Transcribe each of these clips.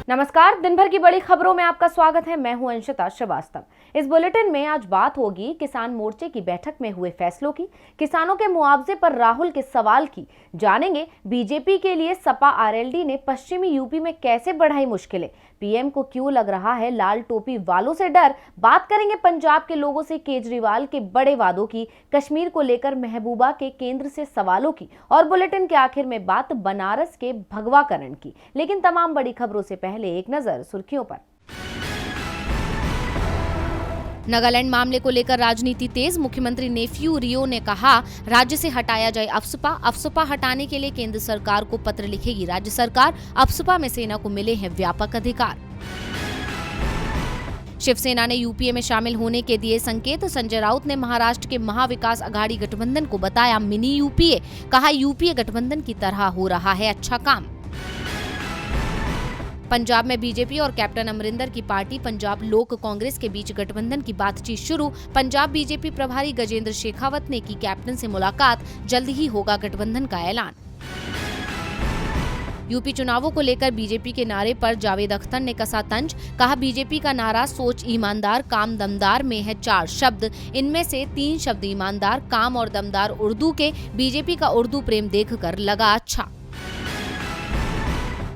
नमस्कार, दिन भर की बड़ी खबरों में आपका स्वागत है। मैं हूं अंशिता श्रीवास्तव। इस बुलेटिन में आज बात होगी किसान मोर्चे की बैठक में हुए फैसलों की, किसानों के मुआवजे पर राहुल के सवाल की, जानेंगे बीजेपी के लिए सपा आरएलडी ने पश्चिमी यूपी में कैसे बढ़ाई मुश्किलें, पीएम को क्यों लग रहा है लाल टोपी वालों से डर, बात करेंगे पंजाब के लोगों से केजरीवाल के बड़े वादों की, कश्मीर को लेकर महबूबा के केंद्र से सवालों की और बुलेटिन के आखिर में बात बनारस के भगवाकरण की। लेकिन तमाम बड़ी खबरों से पहले एक नजर सुर्खियों पर। नागालैंड मामले को लेकर राजनीति तेज। मुख्यमंत्री नेफ्यू रियो ने कहा राज्य से हटाया जाए अफसपा हटाने के लिए केंद्र सरकार को पत्र लिखेगी राज्य सरकार। अफसपा में सेना को मिले हैं व्यापक अधिकार। शिवसेना ने यूपीए में शामिल होने के दिए संकेत। संजय राउत ने महाराष्ट्र के महाविकास अघाड़ी गठबंधन को बताया मिनी यूपीए। कहा यूपीए गठबंधन की तरह हो रहा है अच्छा काम। पंजाब में बीजेपी और कैप्टन अमरिंदर की पार्टी पंजाब लोक कांग्रेस के बीच गठबंधन की बातचीत शुरू। पंजाब बीजेपी प्रभारी गजेंद्र शेखावत ने की कैप्टन से मुलाकात। जल्द ही होगा गठबंधन का ऐलान। यूपी चुनावों को लेकर बीजेपी के नारे पर जावेद अख्तर ने कसा तंज। कहा बीजेपी का नारा सोच ईमानदार काम दमदार में है 4 शब्द, इनमें से 3 शब्द ईमानदार, काम और दमदार उर्दू के। बीजेपी का उर्दू प्रेम देखकर लगा अच्छा।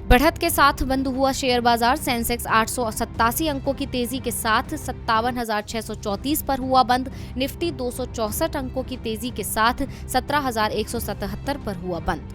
बढ़त के साथ बंद हुआ शेयर बाजार। सेंसेक्स 887 अंकों की तेजी के साथ 57,634 पर हुआ बंद। निफ्टी 264 अंकों की तेजी के साथ 17,177 पर हुआ बंद।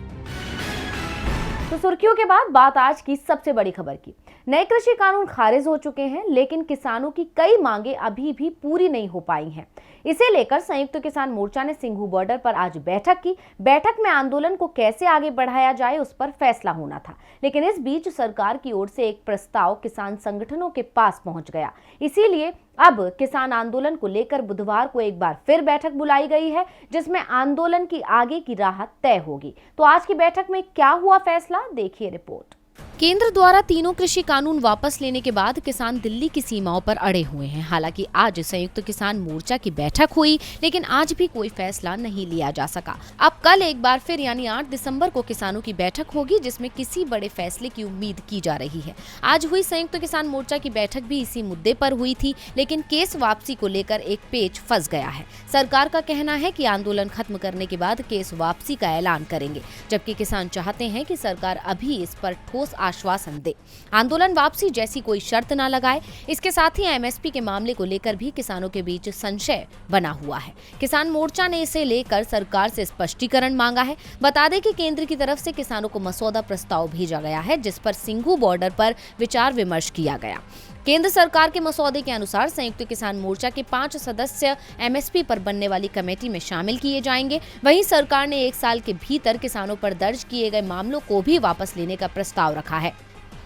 तो सुर्खियों के बाद बात आज की सबसे बड़ी खबर की। नए कृषि कानून खारिज हो चुके हैं, लेकिन किसानों की कई मांगे अभी भी पूरी नहीं हो पाई हैं। इसे लेकर संयुक्त किसान मोर्चा ने सिंघू बॉर्डर पर आज बैठक की। बैठक में आंदोलन को कैसे आगे बढ़ाया जाए उस पर फैसला होना था, लेकिन इस बीच सरकार की ओर से एक प्रस्ताव किसान संगठनों के पास पहुंच गया। इसीलिए अब किसान आंदोलन को लेकर बुधवार को एक बार फिर बैठक बुलाई गई है, जिसमें आंदोलन की आगे की राह तय होगी। तो आज की बैठक में क्या हुआ फैसला, देखिए रिपोर्ट। केंद्र द्वारा तीनों कृषि कानून वापस लेने के बाद किसान दिल्ली की सीमाओं पर अड़े हुए हैं। हालांकि आज संयुक्त किसान मोर्चा की बैठक हुई, लेकिन आज भी कोई फैसला नहीं लिया जा सका। अब कल एक बार फिर यानी 8 दिसंबर को किसानों की बैठक होगी, जिसमें किसी बड़े फैसले की उम्मीद की जा रही है। आज हुई संयुक्त किसान मोर्चा की बैठक भी इसी मुद्दे पर हुई थी, लेकिन केस वापसी को लेकर एक पेच फंस गया है। सरकार का कहना है कि आंदोलन खत्म करने के बाद केस वापसी का ऐलान करेंगे, जबकि किसान चाहते हैं कि सरकार अभी इस पर ठोस आश्वासन दे, आंदोलन वापसी जैसी कोई शर्त न लगाए। इसके साथ ही एमएसपी के मामले को लेकर भी किसानों के बीच संशय बना हुआ है। किसान मोर्चा ने इसे लेकर सरकार से स्पष्टीकरण मांगा है। बता दें कि केंद्र की तरफ से किसानों को मसौदा प्रस्ताव भेजा गया है, जिस पर सिंघू बॉर्डर पर विचार विमर्श किया गया। केंद्र सरकार के मसौदे के अनुसार संयुक्त किसान मोर्चा के 5 सदस्य एमएसपी पर बनने वाली कमेटी में शामिल किए जाएंगे। वहीं सरकार ने 1 साल के भीतर किसानों पर दर्ज किए गए मामलों को भी वापस लेने का प्रस्ताव रखा है।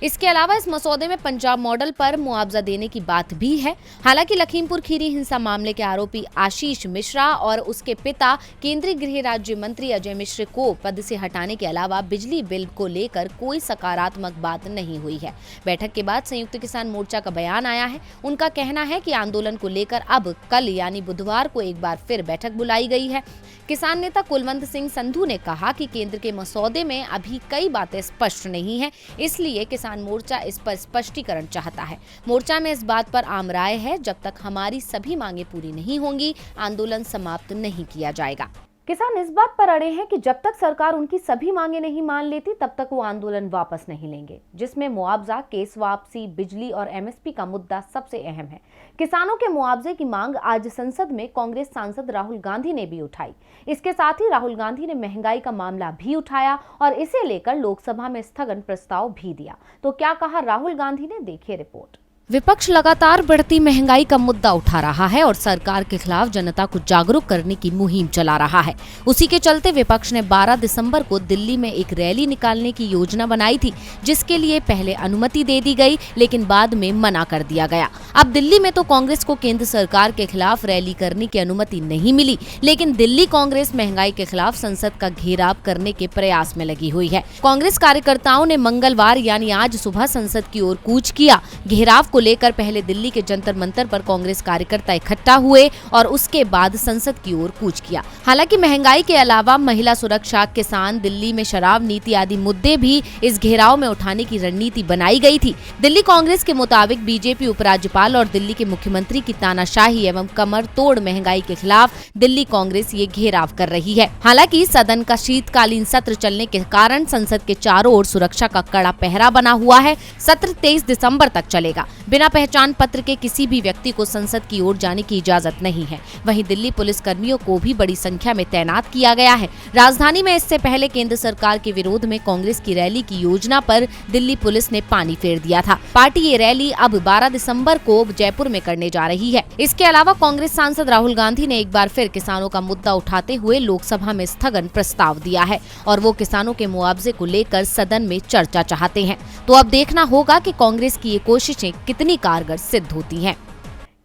इसके अलावा इस मसौदे में पंजाब मॉडल पर मुआवजा देने की बात भी है। हालांकि लखीमपुर खीरी हिंसा मामले के आरोपी आशीष मिश्रा और उसके पिता केंद्रीय गृह राज्य मंत्री अजय मिश्र को पद से हटाने के अलावा बिजली बिल को लेकर कोई सकारात्मक बात नहीं हुई है। बैठक के बाद संयुक्त किसान मोर्चा का बयान आया है। उनका कहना है कि आंदोलन को लेकर अब कल यानी बुधवार को एक बार फिर बैठक बुलाई गई है। किसान नेता कुलवंत सिंह संधू ने कहा कि केंद्र के मसौदे में अभी कई बातें स्पष्ट नहीं है, इसलिए किसान मोर्चा इस पर स्पष्टीकरण चाहता है। मोर्चा में इस बात पर आम राय है, जब तक हमारी सभी मांगे पूरी नहीं होंगी, आंदोलन समाप्त नहीं किया जाएगा। किसान इस बात पर अड़े हैं कि जब तक सरकार उनकी सभी मांगे नहीं मान लेती, तब तक वो आंदोलन वापस नहीं लेंगे, जिसमें मुआवजा, केस वापसी, बिजली और एमएसपी का मुद्दा सबसे अहम है। किसानों के मुआवजे की मांग आज संसद में कांग्रेस सांसद राहुल गांधी ने भी उठाई। इसके साथ ही राहुल गांधी ने महंगाई का मामला भी उठाया और इसे लेकर लोकसभा में स्थगन प्रस्ताव भी दिया। तो क्या कहा राहुल गांधी ने, देखिए रिपोर्ट। विपक्ष लगातार बढ़ती महंगाई का मुद्दा उठा रहा है और सरकार के खिलाफ जनता को जागरूक करने की मुहिम चला रहा है। उसी के चलते विपक्ष ने 12 दिसंबर को दिल्ली में एक रैली निकालने की योजना बनाई थी, जिसके लिए पहले अनुमति दे दी गई, लेकिन बाद में मना कर दिया गया। अब दिल्ली में तो कांग्रेस को केंद्र सरकार के खिलाफ रैली करने की अनुमति नहीं मिली, लेकिन दिल्ली कांग्रेस महंगाई के खिलाफ संसद का घेराव करने के प्रयास में लगी हुई है। कांग्रेस कार्यकर्ताओं ने मंगलवार यानी आज सुबह संसद की ओर कूच किया। घेराव को लेकर पहले दिल्ली के जंतर मंतर पर कांग्रेस कार्यकर्ता इकट्ठा हुए और उसके बाद संसद की ओर कूच किया। हालांकि महंगाई के अलावा महिला सुरक्षा, किसान, दिल्ली में शराब नीति आदि मुद्दे भी इस घेराव में उठाने की रणनीति बनाई गई थी। दिल्ली कांग्रेस के मुताबिक बीजेपी उपराज्यपाल और दिल्ली के मुख्यमंत्री की तानाशाही एवं कमर तोड़ महंगाई के खिलाफ दिल्ली कांग्रेस ये घेराव कर रही है। हालांकि सदन का शीतकालीन सत्र चलने के कारण संसद के चारों ओर सुरक्षा का कड़ा पहरा बना हुआ है। सत्र 23 दिसंबर तक चलेगा। बिना पहचान पत्र के किसी भी व्यक्ति को संसद की ओर जाने की इजाजत नहीं है। वहीं दिल्ली पुलिस कर्मियों को भी बड़ी संख्या में तैनात किया गया है। राजधानी में इससे पहले केंद्र सरकार के विरोध में कांग्रेस की रैली की योजना पर दिल्ली पुलिस ने पानी फेर दिया था। पार्टी ये रैली अब 12 दिसंबर को जयपुर में करने जा रही है। इसके अलावा कांग्रेस सांसद राहुल गांधी ने एक बार फिर किसानों का मुद्दा उठाते हुए लोकसभा में स्थगन प्रस्ताव दिया है और वो किसानों के मुआवजे को लेकर सदन में चर्चा चाहते हैं। तो अब देखना होगा कि कांग्रेस की ये कोशिशें कितनी कारगर सिद्ध होती हैं।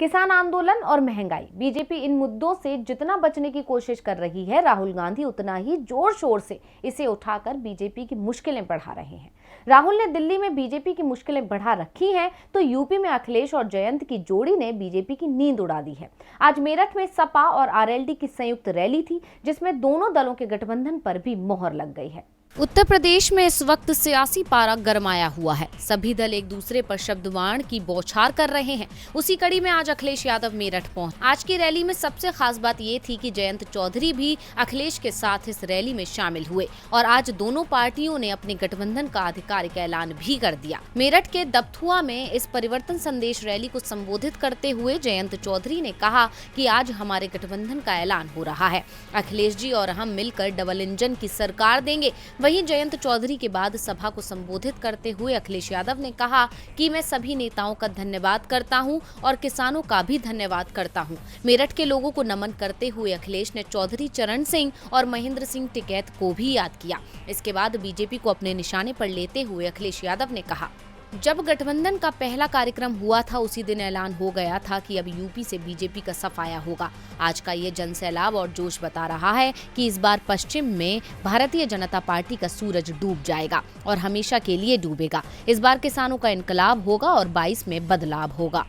किसान आंदोलन और महंगाई, बीजेपी इन मुद्दों से जितना बचने की कोशिश कर रही है, राहुल गांधी उतना ही जोर शोर से इसे उठाकर बीजेपी की मुश्किलें बढ़ा रहे हैं। राहुल ने दिल्ली में बीजेपी की मुश्किलें बढ़ा रखी हैं, तो यूपी में अखिलेश और जयंत की जोड़ी ने बीजेपी की नींद उड़ा दी है। आज मेरठ में सपा और आरएलडी की संयुक्त रैली थी, जिसमें दोनों दलों के गठबंधन पर भी मोहर लग गई है। उत्तर प्रदेश में इस वक्त सियासी पारा गरमाया हुआ है। सभी दल एक दूसरे पर शब्दवाण की बौछार कर रहे हैं। उसी कड़ी में आज अखिलेश यादव मेरठ पहुंचे। आज की रैली में सबसे खास बात ये थी कि जयंत चौधरी भी अखिलेश के साथ इस रैली में शामिल हुए और आज दोनों पार्टियों ने अपने गठबंधन का आधिकारिक ऐलान भी कर दिया। मेरठ के दबथुआ में इस परिवर्तन संदेश रैली को संबोधित करते हुए जयंत चौधरी ने कहा कि आज हमारे गठबंधन का ऐलान हो रहा है। अखिलेश जी और हम मिलकर डबल इंजन की सरकार देंगे। वहीं जयंत चौधरी के बाद सभा को संबोधित करते हुए अखिलेश यादव ने कहा कि मैं सभी नेताओं का धन्यवाद करता हूं और किसानों का भी धन्यवाद करता हूं। मेरठ के लोगों को नमन करते हुए अखिलेश ने चौधरी चरण सिंह और महेंद्र सिंह टिकैत को भी याद किया। इसके बाद बीजेपी को अपने निशाने पर लेते हुए अखिलेश यादव ने कहा, जब गठबंधन का पहला कार्यक्रम हुआ था उसी दिन ऐलान हो गया था कि अब यूपी से बीजेपी का सफाया होगा। आज का ये जनसैलाब और जोश बता रहा है कि इस बार पश्चिम में भारतीय जनता पार्टी का सूरज डूब जाएगा और हमेशा के लिए डूबेगा। इस बार किसानों का इनकलाब होगा और 22 में बदलाव होगा।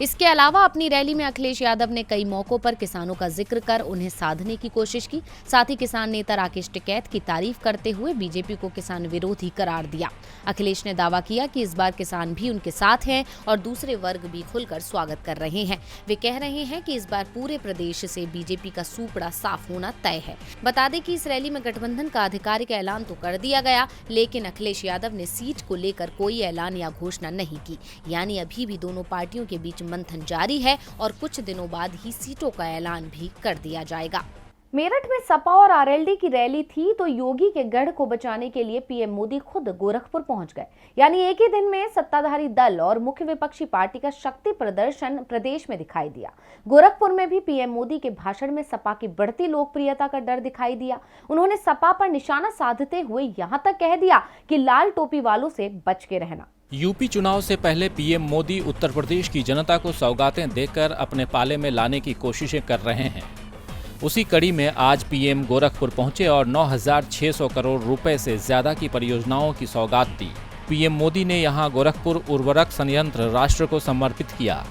इसके अलावा अपनी रैली में अखिलेश यादव ने कई मौकों पर किसानों का जिक्र कर उन्हें साधने की कोशिश की। साथ ही किसान नेता राकेश टिकैत की तारीफ करते हुए बीजेपी को किसान विरोधी करार दिया। अखिलेश ने दावा किया कि इस बार किसान भी उनके साथ हैं और दूसरे वर्ग भी खुलकर स्वागत कर रहे हैं। वे कह रहे हैं कि इस बार पूरे प्रदेश से बीजेपी का सूपड़ा साफ होना तय है। बता दें कि इस रैली में गठबंधन का आधिकारिक ऐलान तो कर दिया गया, लेकिन अखिलेश यादव ने सीट को लेकर कोई ऐलान या घोषणा नहीं की। यानी अभी भी दोनों पार्टियों के बीच मंथन जारी है और कुछ दिनों बाद ही सीटों का ऐलान भी कर दिया जाएगा। मेरठ में सपा और आरएलडी की रैली थी तो योगी के गढ़ को बचाने के लिए पीएम मोदी खुद गोरखपुर पहुंच गए। यानी एक ही दिन में सत्ताधारी दल और मुख्य विपक्षी पार्टी का शक्ति प्रदर्शन प्रदेश में दिखाई दिया। गोरखपुर में भी पीएम मोदी के भाषण में सपा की बढ़ती लोकप्रियता का डर दिखाई दिया। उन्होंने सपा पर निशाना साधते हुए यहां तक कह दिया कि लाल टोपी वालों से बच के रहना। यूपी चुनाव से पहले पीएम मोदी उत्तर प्रदेश की जनता को सौगातें देकर अपने पाले में लाने की कोशिशें कर रहे हैं। उसी कड़ी में आज पीएम गोरखपुर पहुंचे और 9,600 करोड़ रुपए से ज्यादा की परियोजनाओं की सौगात दी। पीएम मोदी ने यहां गोरखपुर उर्वरक संयंत्र राष्ट्र को समर्पित किया।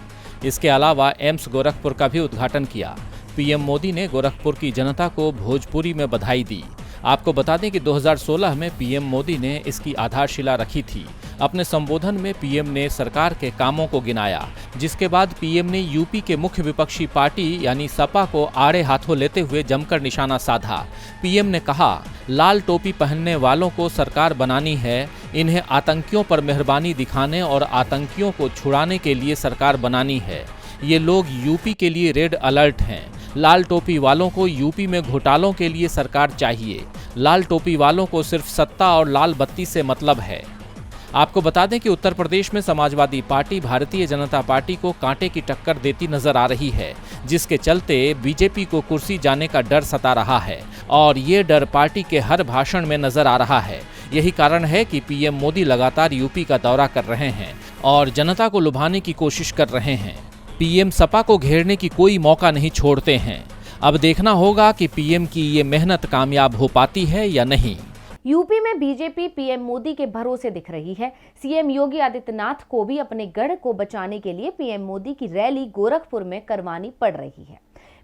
इसके अलावा एम्स गोरखपुर का भी उद्घाटन किया। पीएम मोदी ने गोरखपुर की जनता को भोजपुरी में बधाई दी। आपको बता दें कि 2016 में पीएम मोदी ने इसकी आधारशिला रखी थी। अपने संबोधन में पीएम ने सरकार के कामों को गिनाया, जिसके बाद पीएम ने यूपी के मुख्य विपक्षी पार्टी यानी सपा को आड़े हाथों लेते हुए जमकर निशाना साधा। पीएम ने कहा, लाल टोपी पहनने वालों को सरकार बनानी है, इन्हें आतंकियों पर मेहरबानी दिखाने और आतंकियों को छुड़ाने के लिए सरकार बनानी है। ये लोग यूपी के लिए रेड अलर्ट हैं। लाल टोपी वालों को यूपी में घोटालों के लिए सरकार चाहिए। लाल टोपी वालों को सिर्फ सत्ता और लाल बत्ती से मतलब है। आपको बता दें कि उत्तर प्रदेश में समाजवादी पार्टी भारतीय जनता पार्टी को कांटे की टक्कर देती नजर आ रही है, जिसके चलते बीजेपी को कुर्सी जाने का डर सता रहा है और ये डर पार्टी के हर भाषण में नजर आ रहा है। यही कारण है कि पीएम मोदी लगातार यूपी का दौरा कर रहे हैं और जनता को लुभाने की कोशिश कर रहे हैं। पीएम सपा को घेरने की कोई मौका नहीं छोड़ते हैं। अब देखना होगा कि पीएम की ये मेहनत कामयाब हो पाती है या नहीं। यूपी में बीजेपी पीएम मोदी के भरोसे दिख रही है। सीएम योगी आदित्यनाथ को भी अपने गढ़ को बचाने के लिए पीएम मोदी की रैली गोरखपुर में करवानी पड़ रही है।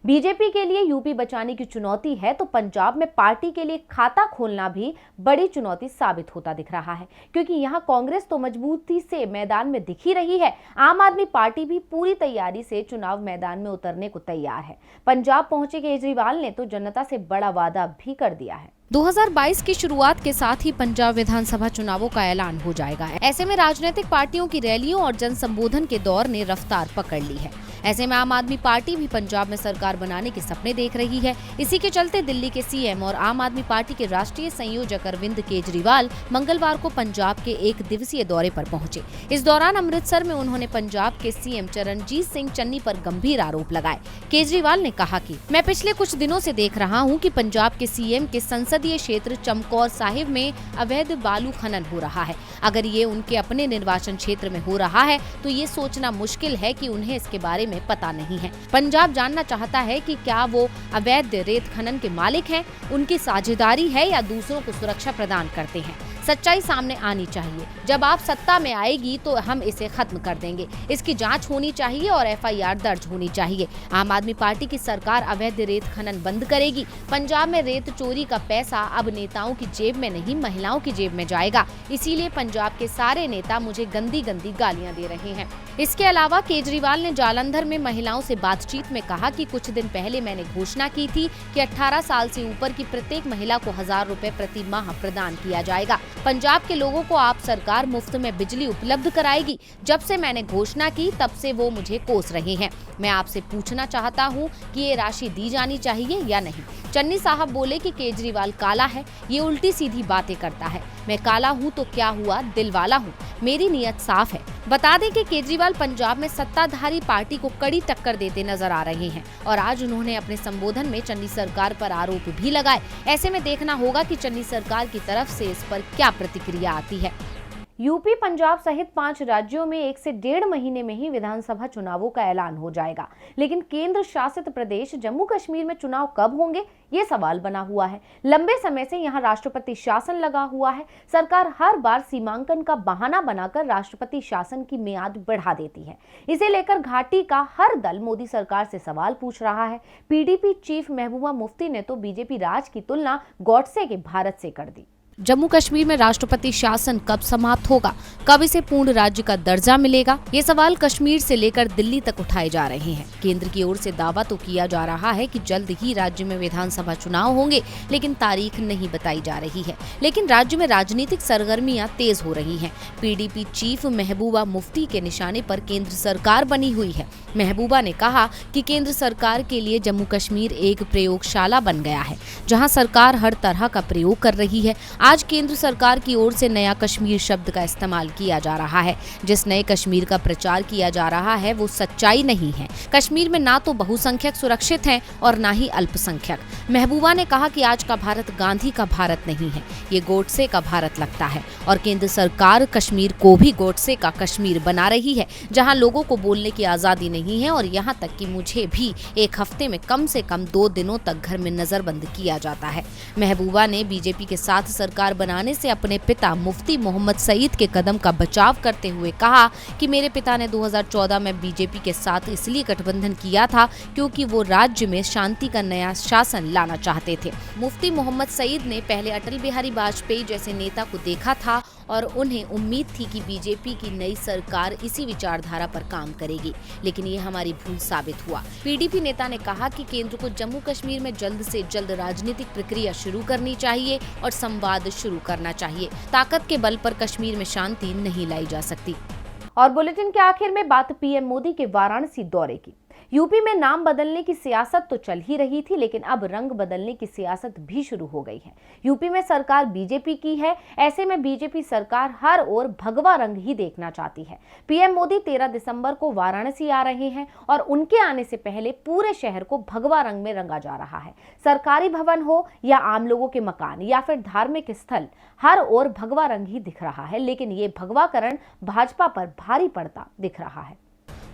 बीजेपी के लिए यूपी बचाने की चुनौती है तो पंजाब में पार्टी के लिए खाता खोलना भी बड़ी चुनौती साबित होता दिख रहा है, क्योंकि यहां कांग्रेस तो मजबूती से मैदान में दिख ही रही है। आम आदमी पार्टी भी पूरी तैयारी से चुनाव मैदान में उतरने को तैयार है। पंजाब पहुंचे केजरीवाल ने तो जनता से बड़ा वादा भी कर दिया है। 2022 की शुरुआत के साथ ही पंजाब विधानसभा चुनावों का ऐलान हो जाएगा। ऐसे में राजनीतिक पार्टियों की रैलियों और जन संबोधन के दौर ने रफ्तार पकड़ ली है। ऐसे में आम आदमी पार्टी भी पंजाब में सरकार बनाने के सपने देख रही है। इसी के चलते दिल्ली के सीएम और आम आदमी पार्टी के राष्ट्रीय संयोजक अरविंद केजरीवाल मंगलवार को पंजाब के 1 दिवसीय दौरे पर पहुंचे। इस दौरान अमृतसर में उन्होंने पंजाब के सीएम चरणजीत सिंह चन्नी पर गंभीर आरोप लगाए। केजरीवाल ने कहा कि मैं पिछले कुछ दिनों से देख रहा हूं कि पंजाब के सीएम के संसदीय क्षेत्र चमकौर साहिब में अवैध बालू खनन हो रहा है। अगर ये उनके अपने निर्वाचन क्षेत्र में हो रहा है तो ये सोचना मुश्किल है कि उन्हें इसके बारे में पता नहीं है। पंजाब जानना चाहता है कि क्या वो अवैध रेत खनन के मालिक हैं, उनकी साझेदारी है या दूसरों को सुरक्षा प्रदान करते हैं। सच्चाई सामने आनी चाहिए। जब आप सत्ता में आएगी तो हम इसे खत्म कर देंगे। इसकी जांच होनी चाहिए और एफआईआर दर्ज होनी चाहिए। आम आदमी पार्टी की सरकार अवैध रेत खनन बंद करेगी। पंजाब में रेत चोरी का पैसा अब नेताओं की जेब में नहीं, महिलाओं की जेब में जाएगा। इसीलिए पंजाब के सारे नेता मुझे गंदी गंदी गालियां दे रहे हैं। इसके अलावा केजरीवाल ने जालंधर में महिलाओं से बातचीत में कहा कि कुछ दिन पहले मैंने घोषणा की थी कि 18 साल से ऊपर की प्रत्येक महिला को 1000 रुपए प्रति माह प्रदान किया जाएगा। पंजाब के लोगों को आप सरकार मुफ्त में बिजली उपलब्ध कराएगी। जब से मैंने घोषणा की तब से वो मुझे कोस रहे हैं। मैं आपसे पूछना चाहता हूँ कि ये राशि दी जानी चाहिए या नहीं। चन्नी साहब बोले कि केजरीवाल काला है, ये उल्टी सीधी बातें करता है। मैं काला हूँ तो क्या हुआ, दिल वाला हूँ, मेरी नीयत साफ है। बता दें कि केजरीवाल पंजाब में सत्ताधारी पार्टी को कड़ी टक्कर देते नजर आ रहे हैं और आज उन्होंने अपने संबोधन में चन्नी सरकार पर आरोप भी लगाए। ऐसे में देखना होगा कि चन्नी सरकार की तरफ से इस पर क्या प्रतिक्रिया आती है। यूपी, पंजाब सहित 5 राज्यों में 1 से 1.5 महीने में ही विधानसभा चुनावों का ऐलान हो जाएगा, लेकिन केंद्र शासित प्रदेश जम्मू कश्मीर में चुनाव कब होंगे ये सवाल बना हुआ है। लंबे समय से यहाँ राष्ट्रपति शासन लगा हुआ है। सरकार हर बार सीमांकन का बहाना बनाकर राष्ट्रपति शासन की मियाद बढ़ा देती है। इसे लेकर घाटी का हर दल मोदी सरकार से सवाल पूछ रहा है। पीडीपी चीफ महबूबा मुफ्ती ने तो बीजेपी राज की तुलना गॉडसे के भारत से कर दी। जम्मू कश्मीर में राष्ट्रपति शासन कब समाप्त होगा, कब इसे पूर्ण राज्य का दर्जा मिलेगा, ये सवाल कश्मीर से लेकर दिल्ली तक उठाए जा रहे हैं। केंद्र की ओर से दावा तो किया जा रहा है कि जल्द ही राज्य में विधानसभा चुनाव होंगे, लेकिन तारीख नहीं बताई जा रही है। लेकिन राज्य में राजनीतिक सरगर्मियां तेज हो रही हैं। पीडीपी चीफ महबूबा मुफ्ती के निशाने पर केंद्र सरकार बनी हुई है। महबूबा ने कहा कि केंद्र सरकार के लिए जम्मू कश्मीर एक प्रयोगशाला बन गया है, जहां सरकार हर तरह का प्रयोग कर रही है। आज केंद्र सरकार की ओर से नया कश्मीर शब्द का इस्तेमाल किया जा रहा है। जिस नए कश्मीर का प्रचार किया जा रहा है वो सच्चाई नहीं है। कश्मीर में ना तो बहुसंख्यक सुरक्षित हैं और ना ही अल्पसंख्यक। महबूबा ने कहा कि आज का भारत गांधी का भारत नहीं है, ये गोडसे का भारत लगता है और केंद्र सरकार कश्मीर को भी गोडसे का कश्मीर बना रही है, जहां लोगों को बोलने की आजादी नहीं है और यहां तक कि मुझे भी 1 हफ्ते में कम से कम 2 दिनों तक घर में नजरबंद किया जाता है। महबूबा ने बीजेपी के साथ सरकार बनाने से अपने पिता मुफ्ती मोहम्मद सईद के कदम का बचाव करते हुए कहा कि मेरे पिता ने 2014 में बीजेपी के साथ इसलिए गठबंधन किया था क्योंकि वो राज्य में शांति का नया शासन लाना चाहते थे। मुफ्ती मोहम्मद सईद ने पहले अटल बिहारी वाजपेयी जैसे नेता को देखा था और उन्हें उम्मीद थी कि बीजेपी की नई सरकार इसी विचारधारा पर काम करेगी, लेकिन ये हमारी भूल साबित हुआ। पीडीपी नेता ने कहा कि केंद्र को जम्मू कश्मीर में जल्द से जल्द राजनीतिक प्रक्रिया शुरू करनी चाहिए और संवाद शुरू करना चाहिए। ताकत के बल पर कश्मीर में शांति नहीं लाई जा सकती। और बुलेटिन के आखिर में बात पीएम मोदी के वाराणसी दौरे की। यूपी में नाम बदलने की सियासत तो चल ही रही थी, लेकिन अब रंग बदलने की सियासत भी शुरू हो गई है। यूपी में सरकार बीजेपी की है, ऐसे में बीजेपी सरकार हर ओर भगवा रंग ही देखना चाहती है। पीएम मोदी 13 दिसंबर को वाराणसी आ रहे हैं और उनके आने से पहले पूरे शहर को भगवा रंग में रंगा जा रहा है। सरकारी भवन हो या आम लोगों के मकान या फिर धार्मिक स्थल, हर ओर भगवा रंग ही दिख रहा है, लेकिन ये भगवाकरण भाजपा पर भारी पड़ता दिख रहा है।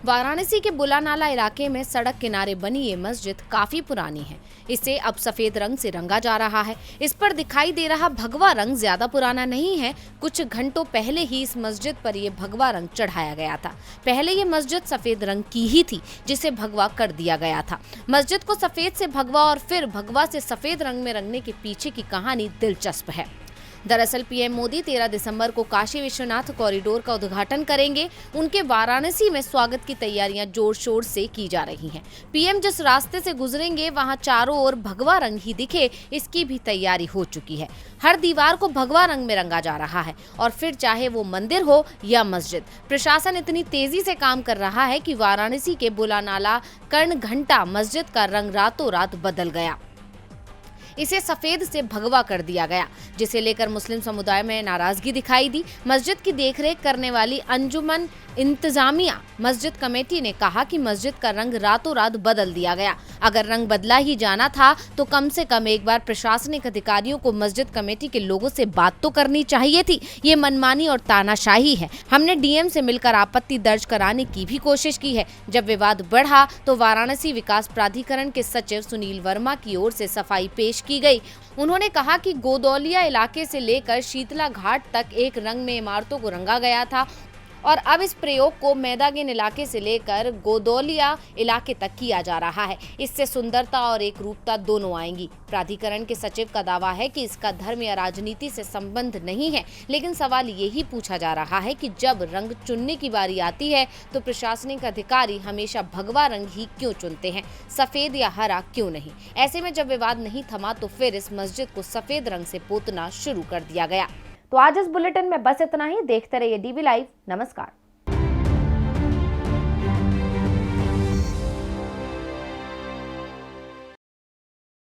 वाराणसी के बुलानाला इलाके में सड़क किनारे बनी ये मस्जिद काफी पुरानी है। इसे अब सफेद रंग से रंगा जा रहा है। इस पर दिखाई दे रहा भगवा रंग ज्यादा पुराना नहीं है। कुछ घंटों पहले ही इस मस्जिद पर ये भगवा रंग चढ़ाया गया था। पहले ये मस्जिद सफेद रंग की ही थी, जिसे भगवा कर दिया गया था। मस्जिद को सफेद से भगवा और फिर भगवा से सफेद रंग में रंगने के पीछे की कहानी दिलचस्प है। दरअसल पीएम मोदी 13 दिसंबर को काशी विश्वनाथ कॉरिडोर का उद्घाटन करेंगे। उनके वाराणसी में स्वागत की तैयारियां जोर शोर से की जा रही हैं। पीएम जिस रास्ते से गुजरेंगे वहां चारों ओर भगवा रंग ही दिखे, इसकी भी तैयारी हो चुकी है। हर दीवार को भगवा रंग में रंगा जा रहा है और फिर चाहे वो मंदिर हो या मस्जिद। प्रशासन इतनी तेजी से काम कर रहा है कि वाराणसी के बुलानाला कर्ण घंटा मस्जिद का रंग रातों रात बदल गया। इसे सफेद से भगवा कर दिया गया, जिसे लेकर मुस्लिम समुदाय में नाराजगी दिखाई दी। मस्जिद की देखरेख करने वाली अंजुमन इंतजामिया मस्जिद कमेटी ने कहा कि मस्जिद का रंग रातों रात बदल दिया गया। अगर रंग बदला ही जाना था तो कम से कम एक बार प्रशासनिक अधिकारियों को मस्जिद कमेटी के लोगों से बात तो करनी चाहिए थी। ये मनमानी और तानाशाही है। हमने डीएम से मिलकर आपत्ति दर्ज कराने की भी कोशिश की है। जब विवाद बढ़ा तो वाराणसी विकास प्राधिकरण के सचिव सुनील वर्मा की ओर से सफाई पेश की गई। उन्होंने कहा कि गोदौलिया इलाके से लेकर शीतला घाट तक एक रंग में इमारतों को रंगा गया था और अब इस प्रयोग को मैदागिन इलाके से लेकर गोदौलिया इलाके तक किया जा रहा है। इससे सुंदरता और एक रूपता दोनों आएंगी। प्राधिकरण के सचिव का दावा है कि इसका धर्म या राजनीति से संबंध नहीं है, लेकिन सवाल यही पूछा जा रहा है कि जब रंग चुनने की बारी आती है तो प्रशासनिक अधिकारी हमेशा भगवा रंग ही क्यों चुनते हैं, सफेद या हरा क्यों नहीं। ऐसे में जब विवाद नहीं थमा तो फिर इस मस्जिद को सफेद रंग से पोतना शुरू कर दिया गया। तो आज इस बुलेटिन में बस इतना ही। देखते रहिए डीवी लाइव। नमस्कार।